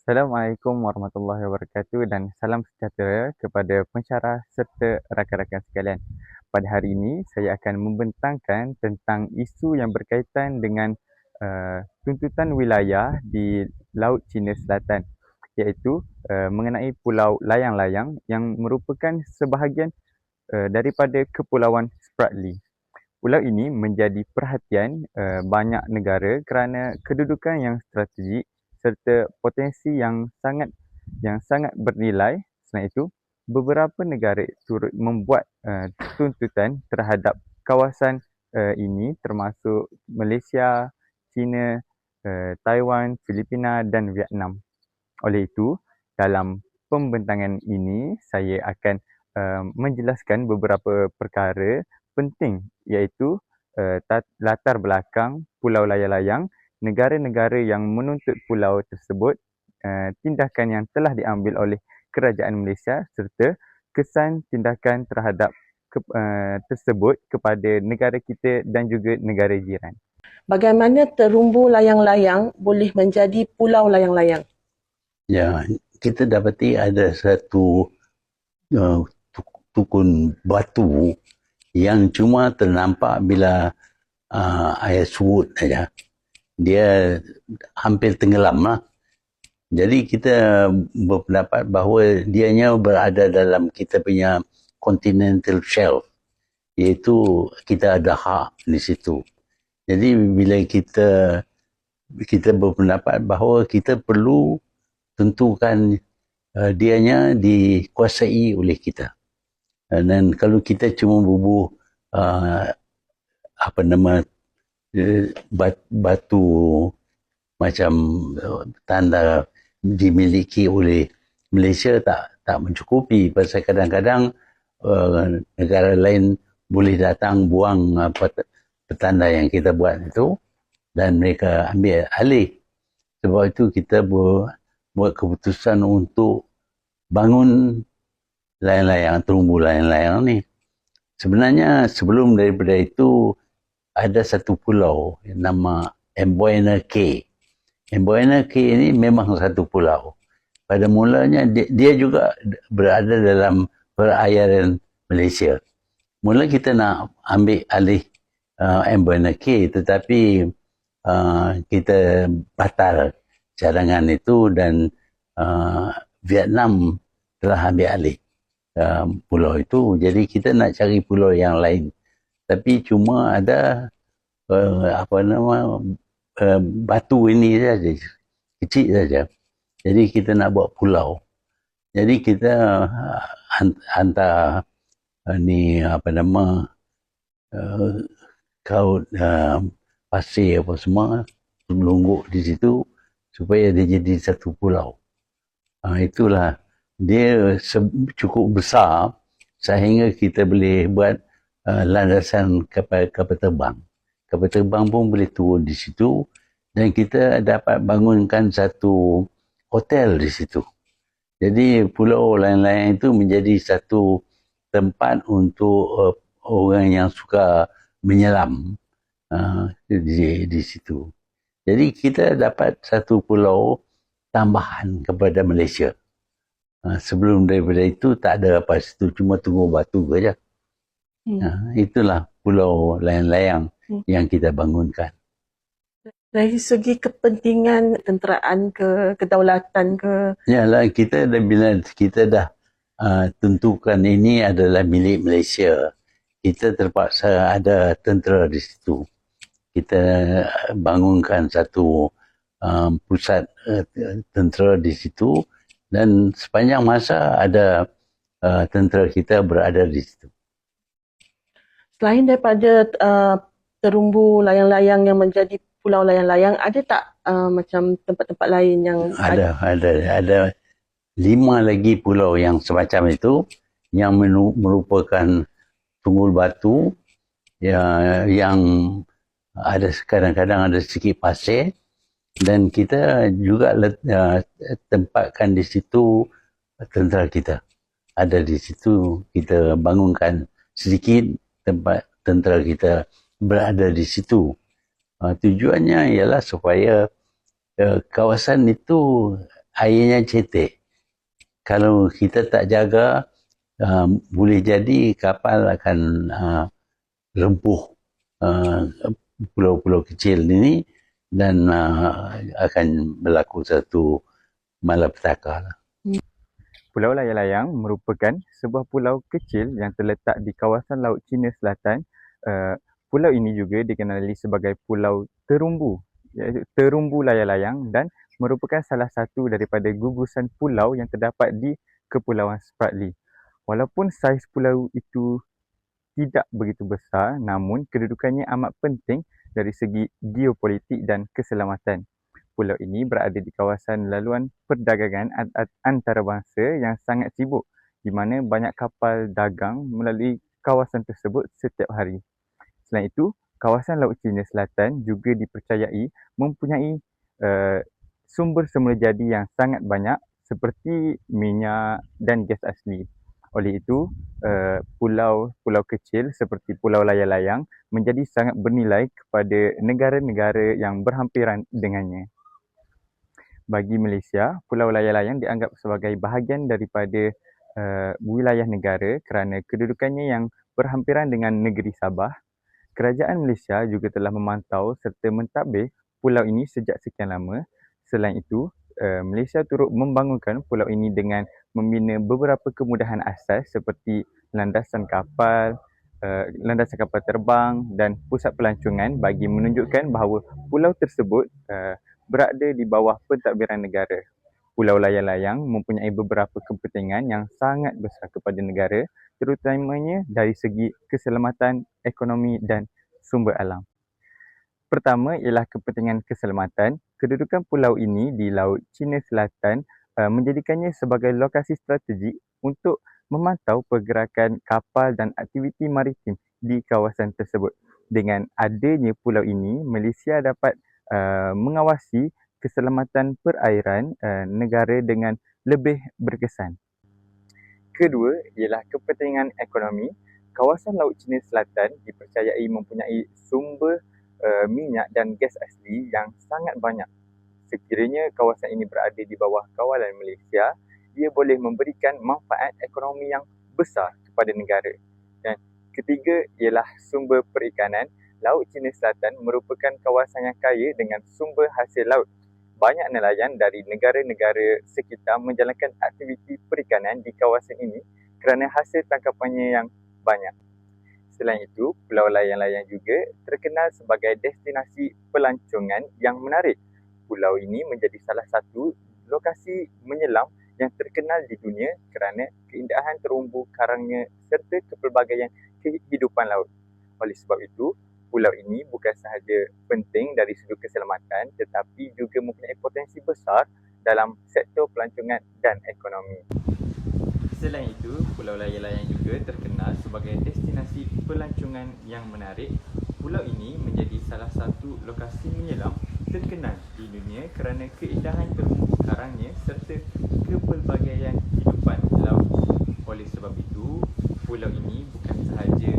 Assalamualaikum warahmatullahi wabarakatuh dan salam sejahtera kepada pensyarah serta rakan-rakan sekalian. Pada hari ini, saya akan membentangkan tentang isu yang berkaitan dengan tuntutan wilayah di Laut Cina Selatan, iaitu mengenai Pulau Layang-Layang yang merupakan sebahagian daripada Kepulauan Spratly. Pulau ini menjadi perhatian banyak negara kerana kedudukan yang strategik serta potensi yang sangat bernilai. Selain itu, beberapa negara turut membuat tuntutan terhadap kawasan ini termasuk Malaysia, China, Taiwan, Filipina dan Vietnam. Oleh itu, dalam pembentangan ini saya akan menjelaskan beberapa perkara penting, iaitu latar belakang Pulau Layang-Layang, negara-negara yang menuntut pulau tersebut, tindakan yang telah diambil oleh Kerajaan Malaysia serta kesan tindakan terhadap tersebut kepada negara kita dan juga negara jiran. Bagaimana terumbu layang-layang boleh menjadi pulau layang-layang? Ya, kita dapati ada satu tukun batu yang cuma ternampak bila air surut saja. Dia hampir tenggelam lah. Jadi kita berpendapat bahawa dianya berada dalam kita punya continental shelf, iaitu kita ada hak di situ. Jadi bila kita berpendapat bahawa kita perlu tentukan dianya dikuasai oleh kita. Dan kalau kita cuma bubuh batu macam tanda dimiliki oleh Malaysia tak mencukupi, pasal kadang-kadang negara lain boleh datang buang petanda yang kita buat itu dan mereka ambil alih. Sebab itu kita buat keputusan untuk bangun layang-layang, terumbu layang-layang ni. Sebenarnya sebelum daripada itu ada satu pulau yang nama Amboina Cay. Amboina Cay ini memang satu pulau. Pada mulanya dia juga berada dalam perairan Malaysia. Mula kita nak ambil alih Amboina Cay, tetapi kita batal cadangan itu dan Vietnam telah ambil alih pulau itu. Jadi kita nak cari pulau yang lain. Tapi cuma ada batu ini saja, kecil saja. Jadi kita nak buat pulau. Jadi kita hantar kaut pasir apa semua melungguk di situ supaya dia jadi satu pulau. Itulah dia cukup besar sehingga kita boleh buat landasan kapal terbang. Kapal terbang pun boleh turun di situ dan kita dapat bangunkan satu hotel di situ. Jadi pulau Layang-Layang itu menjadi satu tempat untuk orang yang suka menyelam di situ. Jadi kita dapat satu pulau tambahan kepada Malaysia. Sebelum daripada itu tak ada apa situ, cuma tunggu batu saja. Itulah Pulau Layang-Layang yang kita bangunkan. Dari segi kepentingan tenteraan ke, kedaulatan ke? Yalah, bila kita dah tentukan ini adalah milik Malaysia, kita terpaksa ada tentera di situ. Kita bangunkan satu pusat tentera di situ dan sepanjang masa ada tentera kita berada di situ. Selain daripada terumbu layang-layang yang menjadi pulau layang-layang, ada tak macam tempat-tempat lain yang ada 5 lagi pulau yang semacam itu yang merupakan tunggul batu yang ada kadang-kadang ada sedikit pasir dan kita juga tempatkan di situ tentera kita. Ada di situ, kita bangunkan sedikit tempat tentera kita berada di situ. Tujuannya ialah supaya kawasan itu airnya cetek. Kalau kita tak jaga, boleh jadi kapal akan rempuh pulau-pulau kecil ini dan akan berlaku satu malapetaka. Pulau Layang-Layang merupakan sebuah pulau kecil yang terletak di kawasan Laut Cina Selatan. Pulau ini juga dikenali sebagai Pulau Terumbu, iaitu Terumbu Layang-Layang, dan merupakan salah satu daripada gugusan pulau yang terdapat di Kepulauan Spratly. Walaupun saiz pulau itu tidak begitu besar, namun kedudukannya amat penting dari segi geopolitik dan keselamatan. Pulau ini berada di kawasan laluan perdagangan antarabangsa yang sangat sibuk, di mana banyak kapal dagang melalui kawasan tersebut setiap hari. Selain itu, kawasan Laut Cina Selatan juga dipercayai mempunyai sumber semula jadi yang sangat banyak seperti minyak dan gas asli. Oleh itu, pulau-pulau kecil seperti Pulau Layang-Layang menjadi sangat bernilai kepada negara-negara yang berhampiran dengannya. Bagi Malaysia, Pulau Layang-Layang dianggap sebagai bahagian daripada wilayah negara kerana kedudukannya yang berhampiran dengan negeri Sabah. Kerajaan Malaysia juga telah memantau serta mentadbir pulau ini sejak sekian lama. Selain itu, Malaysia turut membangunkan pulau ini dengan membina beberapa kemudahan asas seperti landasan kapal terbang dan pusat pelancongan bagi menunjukkan bahawa pulau tersebut berada di bawah pentadbiran negara. Pulau Layang-Layang mempunyai beberapa kepentingan yang sangat besar kepada negara, terutamanya dari segi keselamatan, ekonomi dan sumber alam. Pertama ialah kepentingan keselamatan. Kedudukan pulau ini di Laut Cina Selatan menjadikannya sebagai lokasi strategik untuk memantau pergerakan kapal dan aktiviti maritim di kawasan tersebut. Dengan adanya pulau ini, Malaysia dapat mengawasi keselamatan perairan negara dengan lebih berkesan. Kedua ialah kepentingan ekonomi. Kawasan Laut Cina Selatan dipercayai mempunyai sumber minyak dan gas asli yang sangat banyak. Sekiranya kawasan ini berada di bawah kawalan Malaysia, ia boleh memberikan manfaat ekonomi yang besar kepada negara. Dan ketiga ialah sumber perikanan. Laut Cina Selatan merupakan kawasan yang kaya dengan sumber hasil laut. Banyak nelayan dari negara-negara sekitar menjalankan aktiviti perikanan di kawasan ini kerana hasil tangkapannya yang banyak. Selain itu, Pulau Layang-Layang juga terkenal sebagai destinasi pelancongan yang menarik. Pulau ini menjadi salah satu lokasi menyelam yang terkenal di dunia kerana keindahan terumbu karangnya serta kepelbagaian kehidupan laut. Oleh sebab itu, pulau ini bukan sahaja penting dari sudut keselamatan tetapi juga mempunyai potensi besar dalam sektor pelancongan dan ekonomi. Selain itu, Pulau Layang-Layang juga terkenal sebagai destinasi pelancongan yang menarik. Pulau ini menjadi salah satu lokasi menyelam terkenal di dunia kerana keindahan terumbu karangnya serta kepelbagaian kehidupan laut. Oleh sebab itu, pulau ini bukan sahaja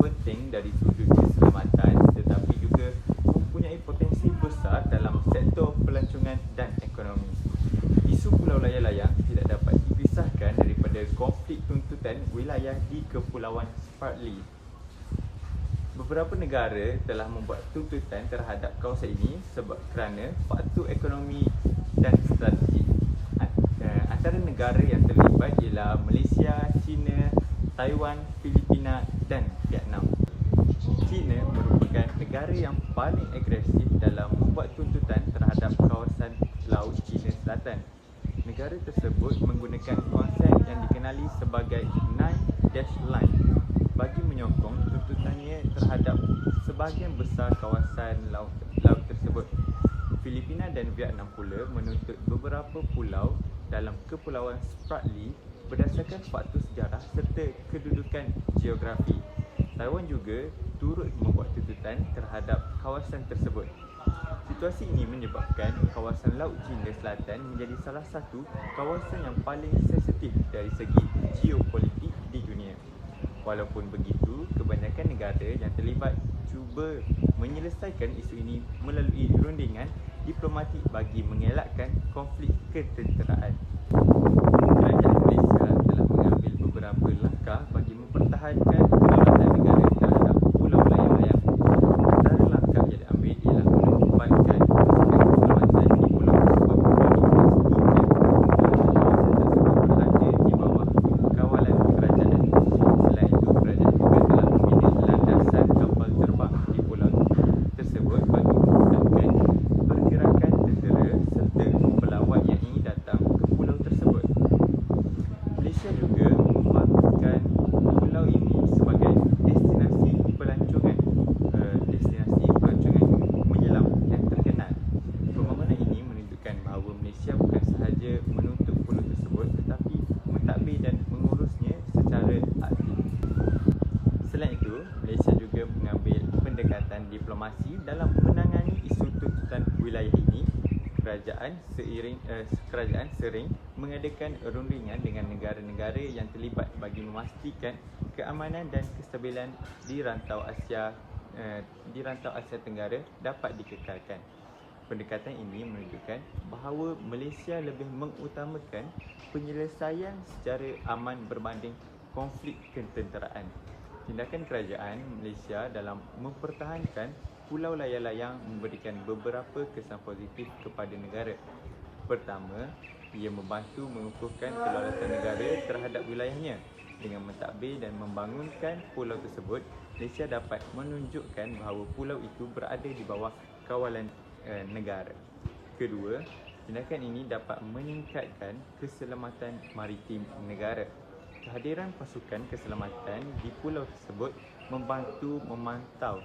penting dari sudut keselamatan tetapi juga mempunyai potensi besar dalam sektor pelancongan dan ekonomi. Isu Pulau Layang-Layang tidak dapat dipisahkan daripada konflik tuntutan wilayah di Kepulauan Spratly. Beberapa negara telah membuat tuntutan terhadap kawasan ini sebab kerana faktor ekonomi dan strategi. Antara negara yang terlibat ialah Malaysia, China, Taiwan, Filipina dan Vietnam. China merupakan negara yang paling agresif dalam membuat tuntutan terhadap kawasan Laut Cina Selatan. Negara tersebut menggunakan konsep yang dikenali sebagai Nine Dash Line bagi menyokong tuntutannya terhadap sebahagian besar kawasan laut tersebut. Filipina dan Vietnam pula menuntut beberapa pulau dalam Kepulauan Spratly berdasarkan faktor sejarah serta kedudukan geografi. Taiwan juga turut membuat tuntutan terhadap kawasan tersebut. Situasi ini menyebabkan kawasan Laut Cina Selatan menjadi salah satu kawasan yang paling sensitif dari segi geopolitik di dunia. Walaupun begitu, kebanyakan negara yang terlibat cuba menyelesaikan isu ini melalui rundingan diplomatik bagi mengelakkan konflik ketenteraan. Kerajaan Malaysia telah mengambil beberapa langkah bagi mempertahankan kedaulatan negara terhadap pulau layang-layang. Antara langkah yang diambil ialah menempatkan pasukan keselamatan di pulau tersebut bagi memastikan kawasan tersebut berada di bawah kawalan kerajaan. Selain itu, kerajaan juga telah membina landasan kapal terbang di pulau tersebut bagi memudahkan pergerakan tentera serta pelawat yang ingin datang ke pulau tersebut. Malaysia juga membangunkan pulau ini sebagai destinasi pelancongan menyelam yang terkenal. Pembangunan ini menunjukkan bahawa Malaysia bukan sahaja menuntut pulau tersebut tetapi mentadbir dan mengurusnya secara aktif. Selain itu, Malaysia juga mengambil pendekatan diplomasi dalam menangani isu tuntutan wilayah ini. Kerajaan sering mengadakan rundingan dengan negara-negara yang terlibat bagi memastikan keamanan dan kestabilan di rantau Asia Tenggara dapat dikekalkan. Pendekatan ini menunjukkan bahawa Malaysia lebih mengutamakan penyelesaian secara aman berbanding konflik ketenteraan. Tindakan kerajaan Malaysia dalam mempertahankan pulau layang-layang memberikan beberapa kesan positif kepada negara. Pertama, ia membantu mengukuhkan kedaulatan negara terhadap wilayahnya. Dengan mentadbir dan membangunkan pulau tersebut, Malaysia dapat menunjukkan bahawa pulau itu berada di bawah kawalan negara. Kedua, tindakan ini dapat meningkatkan keselamatan maritim negara. Kehadiran pasukan keselamatan di pulau tersebut membantu memantau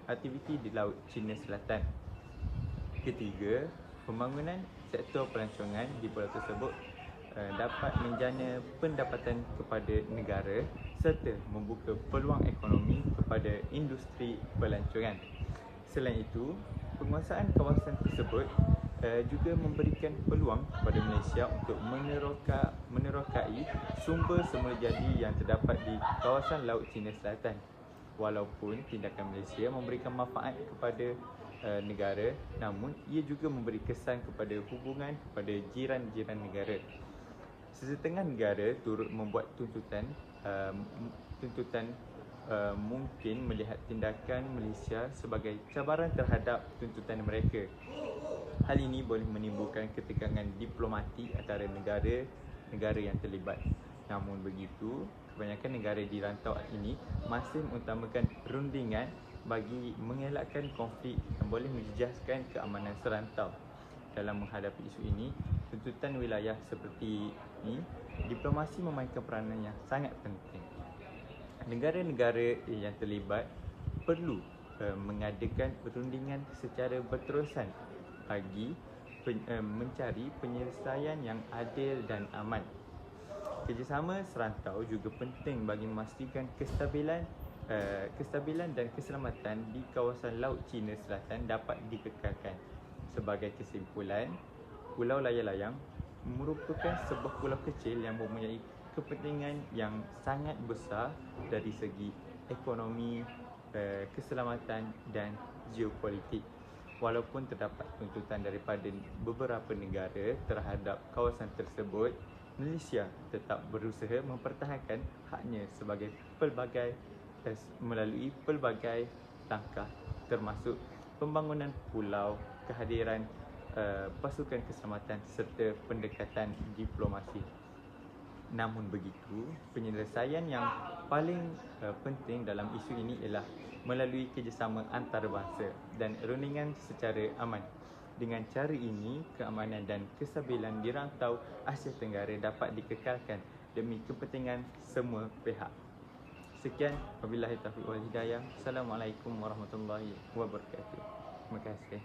aktiviti di Laut Cina Selatan. Ketiga, pembangunan sektor pelancongan di pulau tersebut dapat menjana pendapatan kepada negara serta membuka peluang ekonomi kepada industri pelancongan. Selain itu, penguasaan kawasan tersebut juga memberikan peluang kepada Malaysia untuk menerokai sumber semula jadi yang terdapat di kawasan Laut Cina Selatan. Walaupun tindakan Malaysia memberikan manfaat kepada negara, namun ia juga memberi kesan kepada hubungan kepada jiran-jiran negara. Sesetengah negara turut membuat tuntutan mungkin melihat tindakan Malaysia sebagai cabaran terhadap tuntutan mereka. Hal ini boleh menimbulkan ketegangan diplomatik antara negara yang terlibat. Namun begitu, kebanyakan negara di rantau ini masih mengutamakan rundingan bagi mengelakkan konflik yang boleh menjejaskan keamanan serantau. Dalam menghadapi isu ini, tuntutan wilayah seperti ini, diplomasi memainkan peranan yang sangat penting. Negara-negara yang terlibat perlu mengadakan rundingan secara berterusan bagi mencari penyelesaian yang adil dan aman. Kerjasama serantau juga penting bagi memastikan kestabilan dan keselamatan di kawasan Laut Cina Selatan dapat dikekalkan. Sebagai kesimpulan, Pulau Layang-Layang merupakan sebuah pulau kecil yang mempunyai kepentingan yang sangat besar dari segi ekonomi, keselamatan dan geopolitik. Walaupun terdapat tuntutan daripada beberapa negara terhadap kawasan tersebut, Malaysia tetap berusaha mempertahankan haknya melalui pelbagai langkah, termasuk pembangunan pulau, kehadiran pasukan keselamatan serta pendekatan diplomasi. Namun begitu, penyelesaian yang paling penting dalam isu ini ialah melalui kerjasama antarabangsa dan rundingan secara aman. Dengan cara ini, keamanan dan kestabilan di rantau Asia Tenggara dapat dikekalkan demi kepentingan semua pihak. Sekian, wabillahi taufiq wal hidayah. Assalamualaikum warahmatullahi wabarakatuh. Terima kasih.